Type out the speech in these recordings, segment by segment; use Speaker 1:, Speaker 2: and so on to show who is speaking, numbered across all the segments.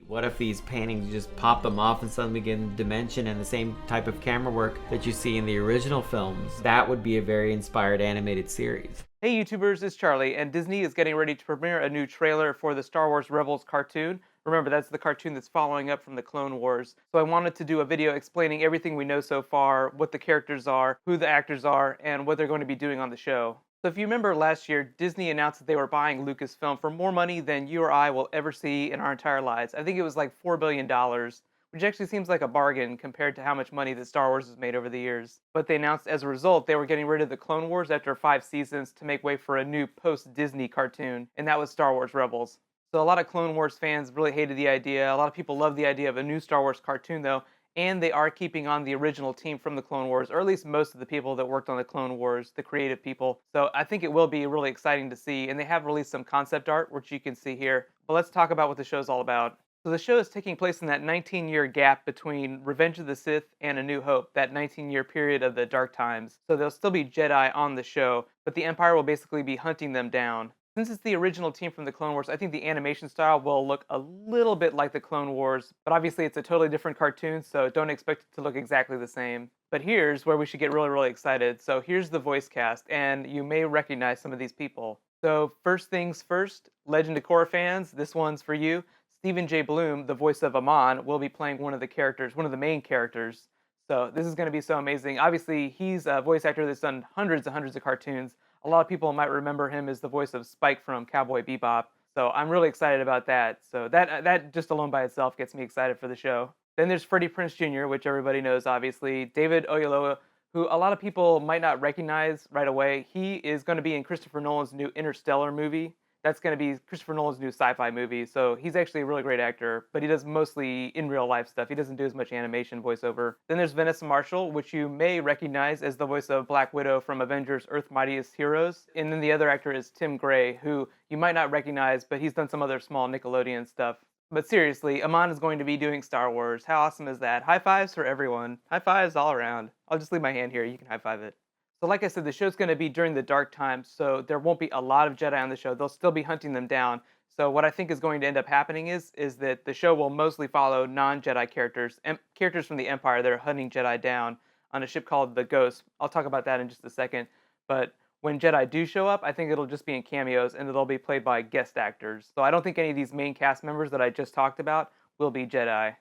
Speaker 1: What if these paintings, you just pop them off and suddenly get dimension and the same type of camera work that you see in the original films? That would be a very inspired animated series.
Speaker 2: Hey YouTubers, it's Charlie, and Disney is getting ready to premiere a new trailer for the Star Wars Rebels cartoon. Remember, that's the cartoon that's following up from the Clone Wars. So I wanted to do a video explaining everything we know so far, what the characters are, who the actors are, and what they're going to be doing on the show. So if you remember last year, Disney announced that they were buying Lucasfilm for more money than you or I will ever see in our entire lives. I think it was like $4 billion, which actually seems like a bargain compared to how much money that Star Wars has made over the years. But they announced as a result they were getting rid of the Clone Wars after 5 seasons to make way for a new post-Disney cartoon, and that was Star Wars Rebels. So a lot of Clone Wars fans really hated the idea. A lot of people love the idea of a new Star Wars cartoon though, and they are keeping on the original team from the Clone Wars, or at least most of the people that worked on the Clone Wars, the creative people. So I think it will be really exciting to see, and they have released some concept art, which you can see here. But let's talk about what the show's all about. So the show is taking place in that 19-year gap between Revenge of the Sith and A New Hope, that 19-year period of the Dark Times. So there'll still be Jedi on the show, but the Empire will basically be hunting them down. Since it's the original team from the Clone Wars, I think the animation style will look a little bit like the Clone Wars, but obviously it's a totally different cartoon, so don't expect it to look exactly the same. But here's where we should get really, really excited. So here's the voice cast, and you may recognize some of these people. So first things first, Legend of Korra fans, this one's for you. Stephen J. Bloom, the voice of Amon, will be playing one of the characters, one of the main characters. So this is going to be so amazing. Obviously, he's a voice actor that's done hundreds and hundreds of cartoons. A lot of people might remember him as the voice of Spike from Cowboy Bebop. So I'm really excited about that. So that just alone by itself gets me excited for the show. Then there's Freddie Prinze Jr., which everybody knows, obviously. David Oyelowo, who a lot of people might not recognize right away. He is going to be in Christopher Nolan's new Interstellar movie. That's going to be Christopher Nolan's new sci-fi movie. So he's actually a really great actor, but he does mostly in real life stuff. He doesn't do as much animation voiceover. Then there's Vanessa Marshall, which you may recognize as the voice of Black Widow from Avengers Earth Mightiest Heroes. And then the other actor is Tim Gray, who you might not recognize, but he's done some other small Nickelodeon stuff. But seriously, Amon is going to be doing Star Wars. How awesome is that? High fives for everyone. High fives all around. I'll just leave my hand here. You can high five it. So like I said, the show's going to be during the dark times, so there won't be a lot of Jedi on the show. They'll still be hunting them down. So what I think is going to end up happening is that the show will mostly follow non-Jedi characters, characters from the Empire that are hunting Jedi down on a ship called the Ghost. I'll talk about that in just a second. But when Jedi do show up, I think it'll just be in cameos and they'll be played by guest actors. So I don't think any of these main cast members that I just talked about will be Jedi.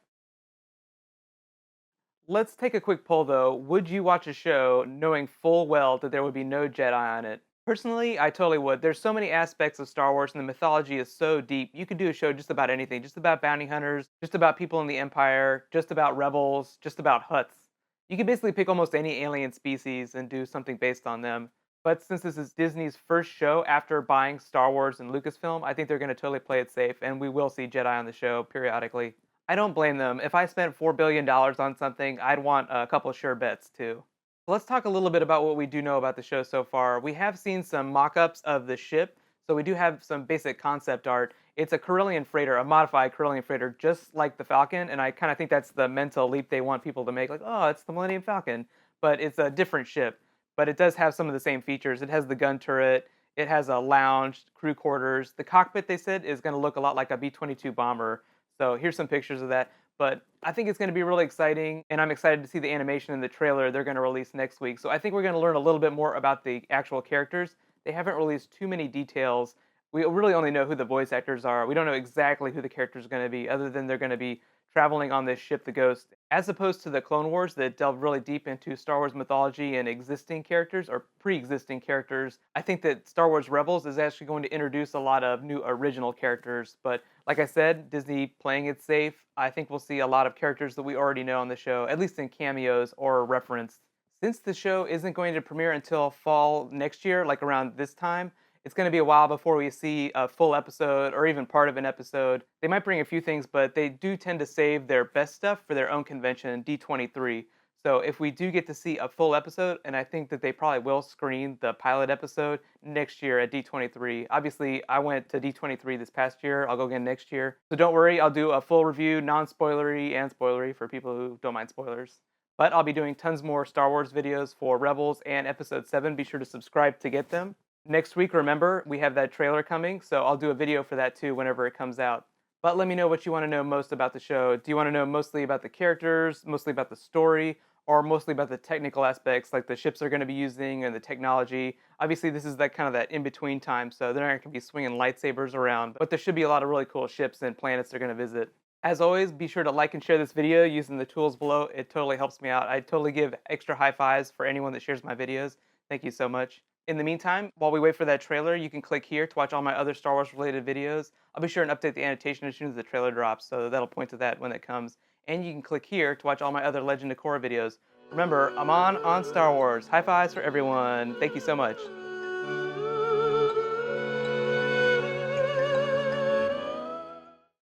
Speaker 2: Let's take a quick poll though. Would you watch a show knowing full well that there would be no Jedi on it? Personally, I totally would. There's so many aspects of Star Wars and the mythology is so deep. You could do a show just about anything, just about bounty hunters, just about people in the Empire, just about rebels, just about Hutts. You could basically pick almost any alien species and do something based on them. But since this is Disney's first show after buying Star Wars and Lucasfilm, I think they're going to totally play it safe and we will see Jedi on the show periodically. I don't blame them. If I spent $4 billion on something, I'd want a couple sure bets too. Let's talk a little bit about what we do know about the show so far. We have seen some mock-ups of the ship, so we do have some basic concept art. It's a Corellian freighter, a modified Corellian freighter, just like the Falcon, and I kind of think that's the mental leap they want people to make, like, oh, it's the Millennium Falcon, but it's a different ship. But it does have some of the same features. It has the gun turret, it has a lounge, crew quarters. The cockpit, they said, is going to look a lot like a B-22 bomber. So here's some pictures of that. But I think it's going to be really exciting, and I'm excited to see the animation in the trailer they're going to release next week. So I think we're going to learn a little bit more about the actual characters. They haven't released too many details. We really only know who the voice actors are. We don't know exactly who the characters are going to be, other than they're going to be traveling on this ship, the Ghost. As opposed to the Clone Wars that delve really deep into Star Wars mythology and existing characters or pre-existing characters, I think that Star Wars Rebels is actually going to introduce a lot of new original characters. But like I said, Disney playing it safe. I think we'll see a lot of characters that we already know on the show, at least in cameos or referenced. Since the show isn't going to premiere until fall next year, like around this time, it's going to be a while before we see a full episode or even part of an episode. They might bring a few things, but they do tend to save their best stuff for their own convention, D23. So if we do get to see a full episode, and I think that they probably will screen the pilot episode next year at D23. Obviously, I went to D23 this past year. I'll go again next year. So don't worry, I'll do a full review, non-spoilery and spoilery for people who don't mind spoilers. But I'll be doing tons more Star Wars videos for Rebels and Episode 7. Be sure to subscribe to get them. Next week, remember, we have that trailer coming, so I'll do a video for that too whenever it comes out. But let me know what you want to know most about the show. Do you want to know mostly about the characters, mostly about the story, or mostly about the technical aspects like the ships they're going to be using and the technology? Obviously, this is that kind of that in between time, so they're not going to be swinging lightsabers around, but there should be a lot of really cool ships and planets they're going to visit. As always, be sure to like and share this video using the tools below. It totally helps me out. I totally give extra high fives for anyone that shares my videos. Thank you so much. In the meantime, while we wait for that trailer, you can click here to watch all my other Star Wars related videos. I'll be sure and update the annotation as soon as the trailer drops, so that'll point to that when it comes. And you can click here to watch all my other Legend of Korra videos. Remember, I'm on Star Wars. High fives for everyone. Thank you so much.